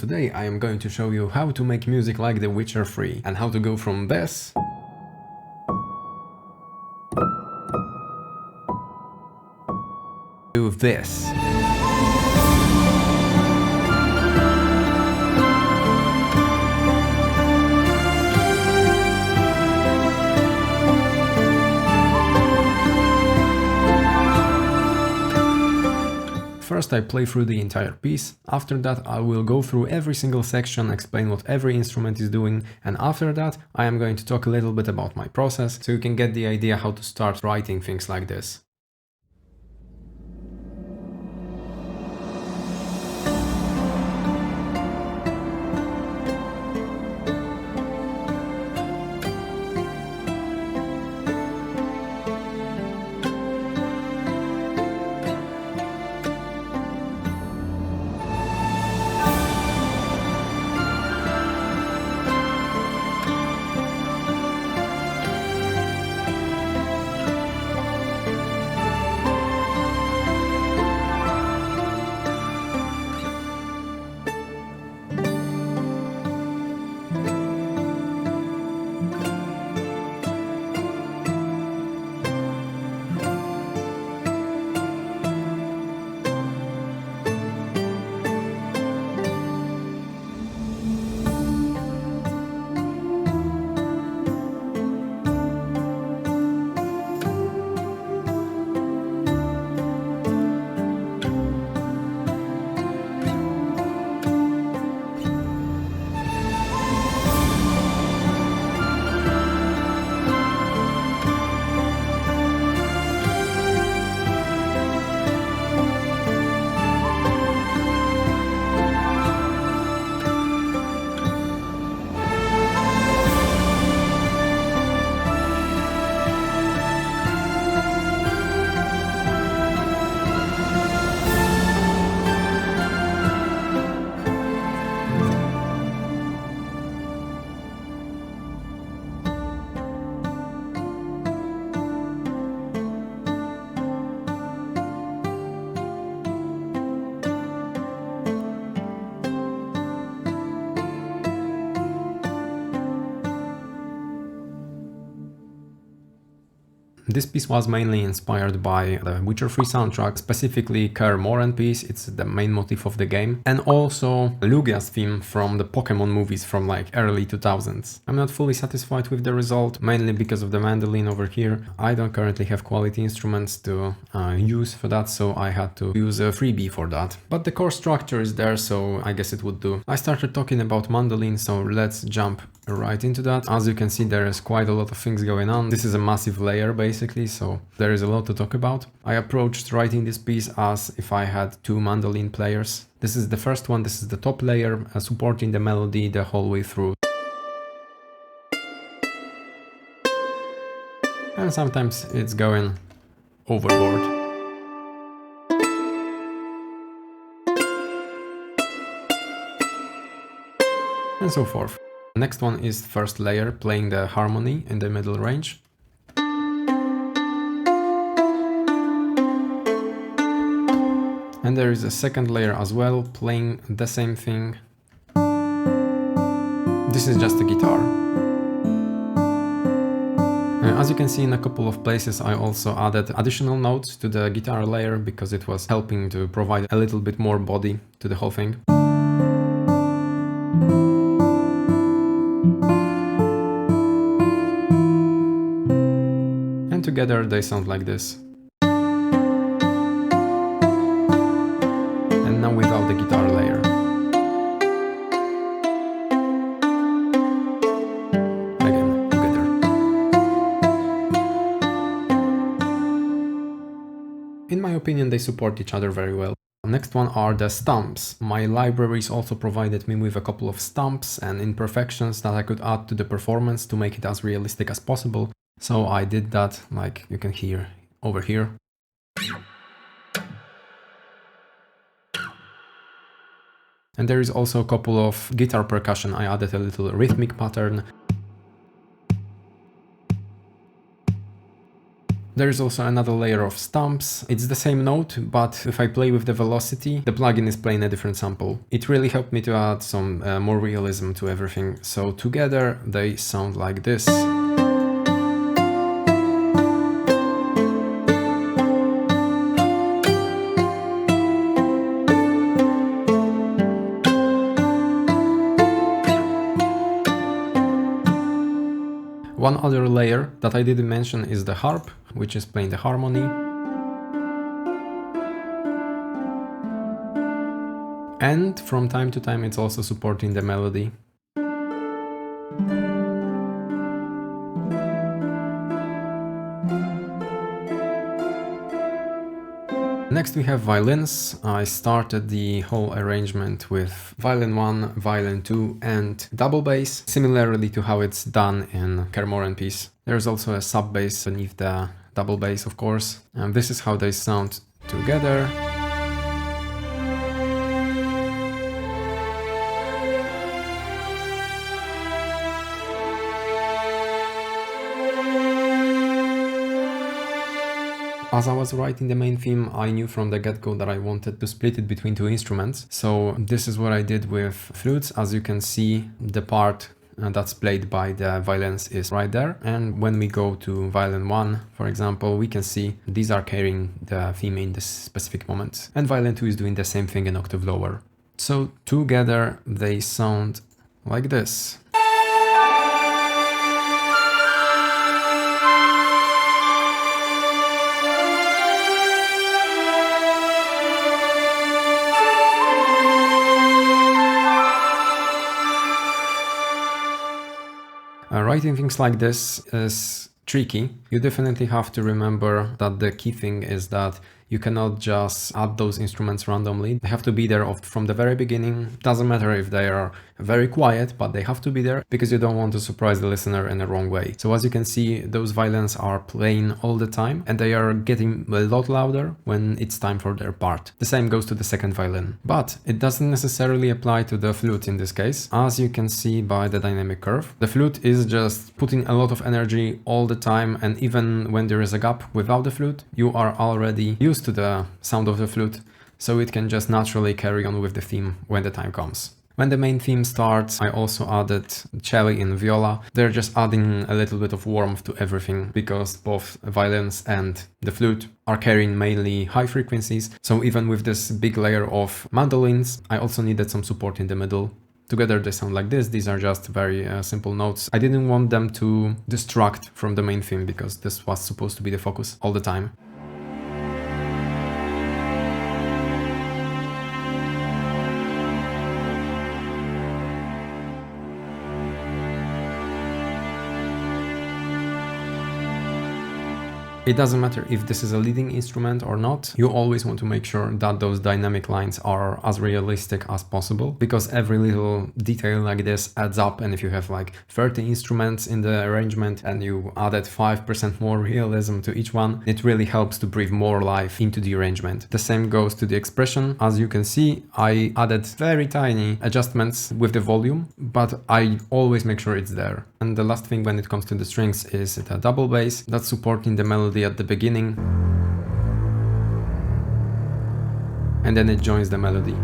Today I am going to show you how to make music like The Witcher 3 and how to go from this to this. First I play through the entire piece, after that I will go through every single section, explain what every instrument is doing, and after that I am going to talk a little bit about my process, so you can get the idea how to start writing things like this. This piece was mainly inspired by the Witcher 3 soundtrack, specifically Kaer Morhen piece, it's the main motif of the game, and also Lugia's theme from the Pokemon movies from like early 2000s. I'm not fully satisfied with the result, mainly because of the mandolin over here. I don't currently have quality instruments to use for that, so I had to use a freebie for that. But the core structure is there, so I guess it would do. I started talking about mandolin, so let's jump right into that. As you can see, there is quite a lot of things going on. This is a massive layer basically, so there is a lot to talk about. I approached writing this piece as if I had two mandolin players. This is the first one, this is the top layer, supporting the melody the whole way through. And sometimes it's going overboard. And so forth. Next one is first layer, playing the harmony in the middle range. And there is a second layer as well, playing the same thing. This is just a guitar. As you can see, in a couple of places I also added additional notes to the guitar layer because it was helping to provide a little bit more body to the whole thing. And together they sound like this. And now without the guitar layer. Again, together. In my opinion, they support each other very well. Next one are the stumps. My libraries also provided me with a couple of stumps and imperfections that I could add to the performance to make it as realistic as possible. So I did that, like you can hear over here. And there is also a couple of guitar percussion. I added a little rhythmic pattern. There's also another layer of stumps. It's the same note, but if I play with the velocity, the plugin is playing a different sample. It really helped me to add some more realism to everything. So together they sound like this. One other layer that I didn't mention is the harp, which is playing the harmony. And from time to time it's also supporting the melody. Next we have violins. I started the whole arrangement with violin 1, violin 2 and double bass, similarly to how it's done in Kermoren piece. There's also a sub bass beneath the double bass, of course. And this is how they sound together. As I was writing the main theme, I knew from the get-go that I wanted to split it between two instruments. So this is what I did with flutes. As you can see, the part that's played by the violins is right there. And when we go to violin 1, for example, we can see these are carrying the theme in this specific moment. And violin 2 is doing the same thing an octave lower. So together they sound like this. Writing things like this is tricky. You definitely have to remember that the key thing is that you cannot just add those instruments randomly. They have to be there from the very beginning. Doesn't matter if they are very quiet, but they have to be there because you don't want to surprise the listener in the wrong way. So as you can see, those violins are playing all the time and they are getting a lot louder when it's time for their part. The same goes to the second violin, but it doesn't necessarily apply to the flute in this case. As you can see by the dynamic curve, the flute is just putting a lot of energy all the time, and even when there is a gap without the flute, you are already used to the sound of the flute, so it can just naturally carry on with the theme when the time comes. When the main theme starts, I also added cello and viola. They're just adding a little bit of warmth to everything because both violins and the flute are carrying mainly high frequencies. So even with this big layer of mandolins, I also needed some support in the middle. Together they sound like this. These are just very simple notes. I didn't want them to distract from the main theme because this was supposed to be the focus all the time. It doesn't matter if this is a leading instrument or not, you always want to make sure that those dynamic lines are as realistic as possible, because every little detail like this adds up, and if you have like 30 instruments in the arrangement and you added 5% more realism to each one, it really helps to breathe more life into the arrangement. The same goes to the expression. As you can see, I added very tiny adjustments with the volume, but I always make sure it's there. And the last thing when it comes to the strings is the double bass that's supporting the melody at the beginning, and then it joins the melody.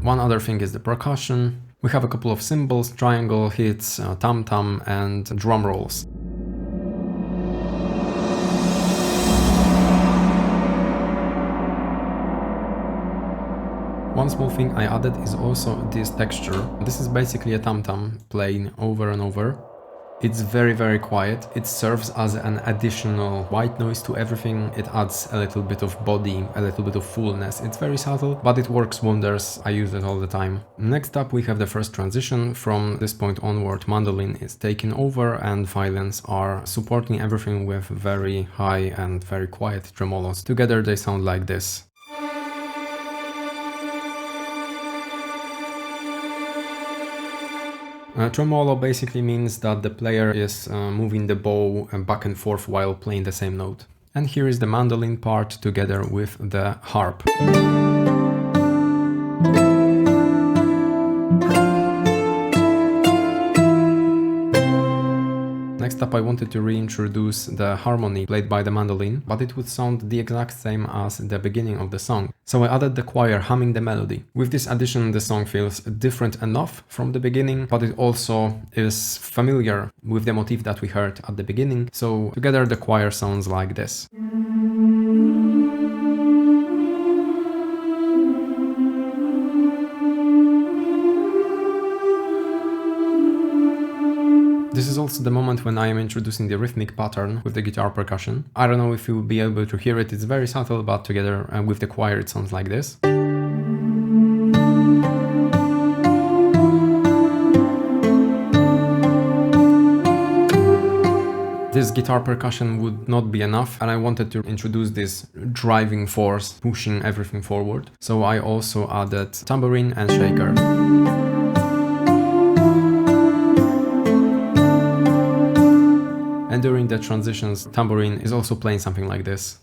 One other thing is the percussion. We have a couple of cymbals, triangle hits, tam-tam and drum rolls. One small thing I added is also this texture. This is basically a tam-tam playing over and over. It's very quiet. It serves as an additional white noise to everything. It adds a little bit of body, a little bit of fullness. It's very subtle, but it works wonders. I use it all the time. Next up we have the first transition. From this point onward, mandolin is taking over and violins are supporting everything with very high and very quiet tremolos. Together they sound like this. Tremolo basically means that the player is moving the bow back and forth while playing the same note. And here is the mandolin part together with the harp. up I wanted to reintroduce the harmony played by the mandolin, but it would sound the exact same as the beginning of the song. So I added the choir humming the melody. With this addition, the song feels different enough from the beginning, but it also is familiar with the motif that we heard at the beginning. So together the choir sounds like this. This is also the moment when I am introducing the rhythmic pattern with the guitar percussion. I don't know if you will be able to hear it, it's very subtle, but together with the choir it sounds like this. This guitar percussion would not be enough, and I wanted to introduce this driving force, pushing everything forward. So I also added tambourine and shaker. And during the transitions, tambourine is also playing something like this.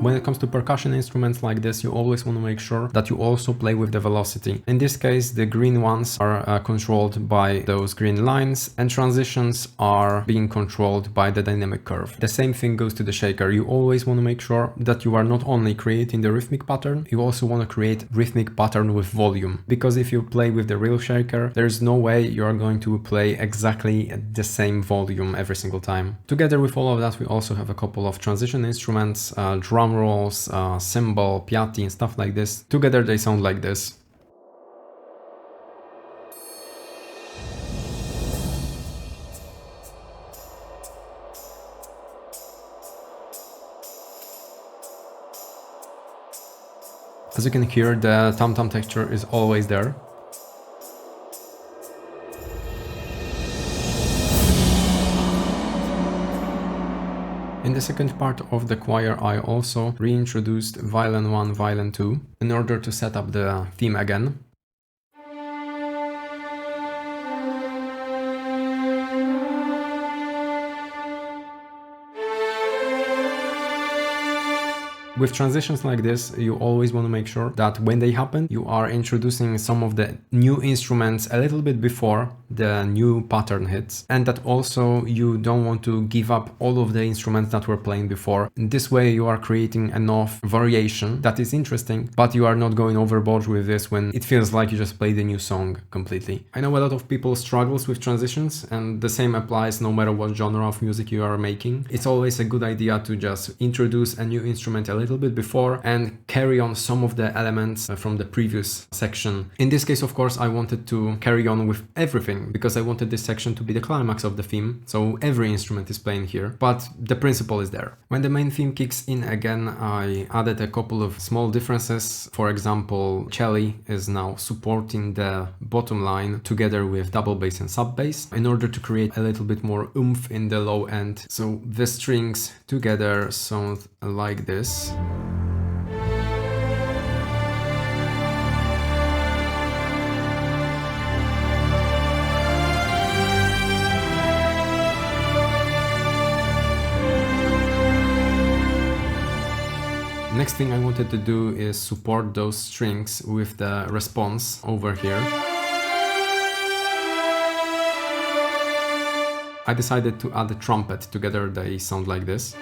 When it comes to percussion instruments like this, you always want to make sure that you also play with the velocity. In this case, the green ones are controlled by those green lines, and transitions are being controlled by the dynamic curve. The same thing goes to the shaker. You always want to make sure that you are not only creating the rhythmic pattern, you also want to create rhythmic pattern with volume. Because if you play with the real shaker, there's no way you are going to play exactly the same volume every single time. Together with all of that, we also have a couple of transition instruments, drum rolls, cymbal, piatti and stuff like this. Together they sound like this. As you can hear, the tam-tam texture is always there. In the second part of the choir, I also reintroduced violin 1, violin 2 in order to set up the theme again. With transitions like this, you always want to make sure that when they happen, you are introducing some of the new instruments a little bit before the new pattern hits, and that also you don't want to give up all of the instruments that were playing before. In this way, you are creating enough variation that is interesting, but you are not going overboard with this when it feels like you just played a new song completely. I know a lot of people struggles with transitions, and the same applies no matter what genre of music you are making. It's always a good idea to just introduce a new instrument a little bit before and carry on some of the elements from the previous section. In this case, of course, I wanted to carry on with everything because I wanted this section to be the climax of the theme, so every instrument is playing here, but the principle is there. When the main theme kicks in again, I added a couple of small differences. For example, cello is now supporting the bottom line together with double bass and sub bass in order to create a little bit more oomph in the low end. So the strings together sound like this. Next thing I wanted to do is support those strings with the response over here. I decided to add a trumpet. Together they sound like this.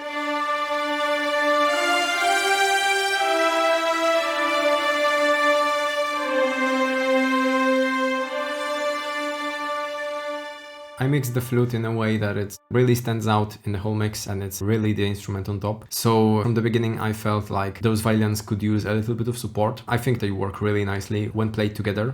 I mixed the flute in a way that it really stands out in the whole mix and it's really the instrument on top. So from the beginning I felt like those violins could use a little bit of support. I think they work really nicely when played together.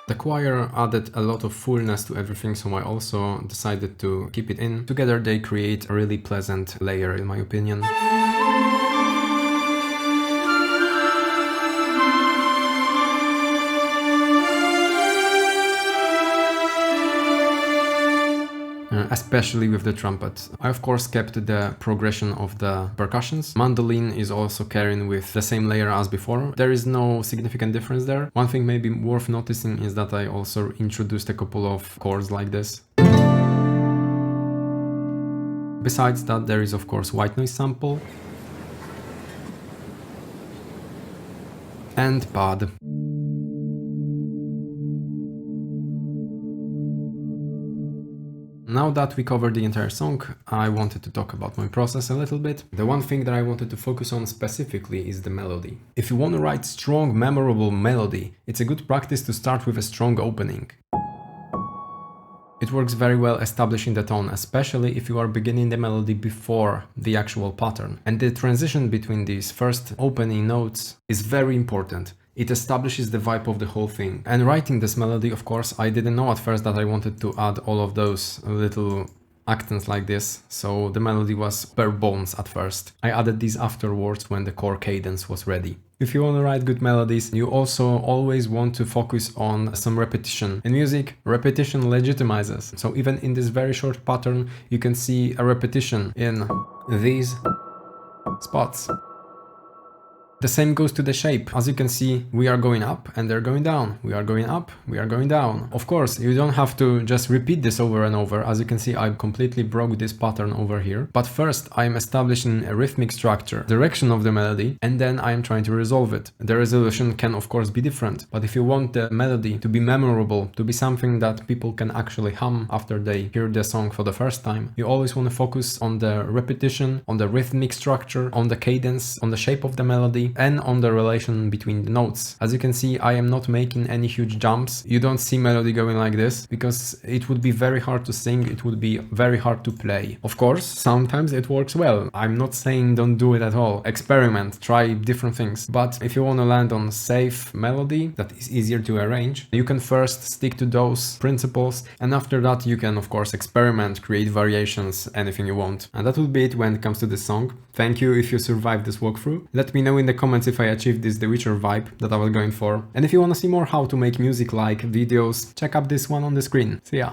The choir added a lot of fullness to everything, so I also decided to keep it in. Together they create a really pleasant layer, in my opinion. especially with the trumpet. I of course kept the progression of the percussions. Mandolin is also carrying with the same layer as before. There is no significant difference there. One thing maybe worth noticing is that I also introduced a couple of chords like this. Besides that, there is of course white noise sample and pad. Now that we covered the entire song, I wanted to talk about my process a little bit. The one thing that I wanted to focus on specifically is the melody. If you want to write strong, memorable melody, it's a good practice to start with a strong opening. It works very well establishing the tone, especially if you are beginning the melody before the actual pattern. And the transition between these first opening notes is very important. It establishes the vibe of the whole thing. And writing this melody, of course, I didn't know at first that I wanted to add all of those little accents like this, so the melody was bare bones at first. I added these afterwards when the core cadence was ready. If you want to write good melodies, you also always want to focus on some repetition. In music, repetition legitimizes. So even in this very short pattern, you can see a repetition in these spots. The same goes to the shape. As you can see, we are going up and they're going down. We are going up, we are going down. Of course, you don't have to just repeat this over and over. As you can see, I completely broke this pattern over here. But first, I'm establishing a rhythmic structure, direction of the melody, and then I'm trying to resolve it. The resolution can, of course, be different. But if you want the melody to be memorable, to be something that people can actually hum after they hear the song for the first time, you always want to focus on the repetition, on the rhythmic structure, on the cadence, on the shape of the melody, and on the relation between the notes. As you can see, I am not making any huge jumps. You don't see melody going like this because it would be very hard to sing, it would be very hard to play. Of course, sometimes it works well. I'm not saying don't do it at all. Experiment, try different things. But if you want to land on safe melody that is easier to arrange, you can first stick to those principles, and after that you can of course experiment, create variations, anything you want. And that would be it when it comes to this song. Thank you if you survived this walkthrough. Let me know in the comments if I achieved this The Witcher vibe that I was going for. And if you want to see more how to make music like videos, check out this one on the screen. See ya!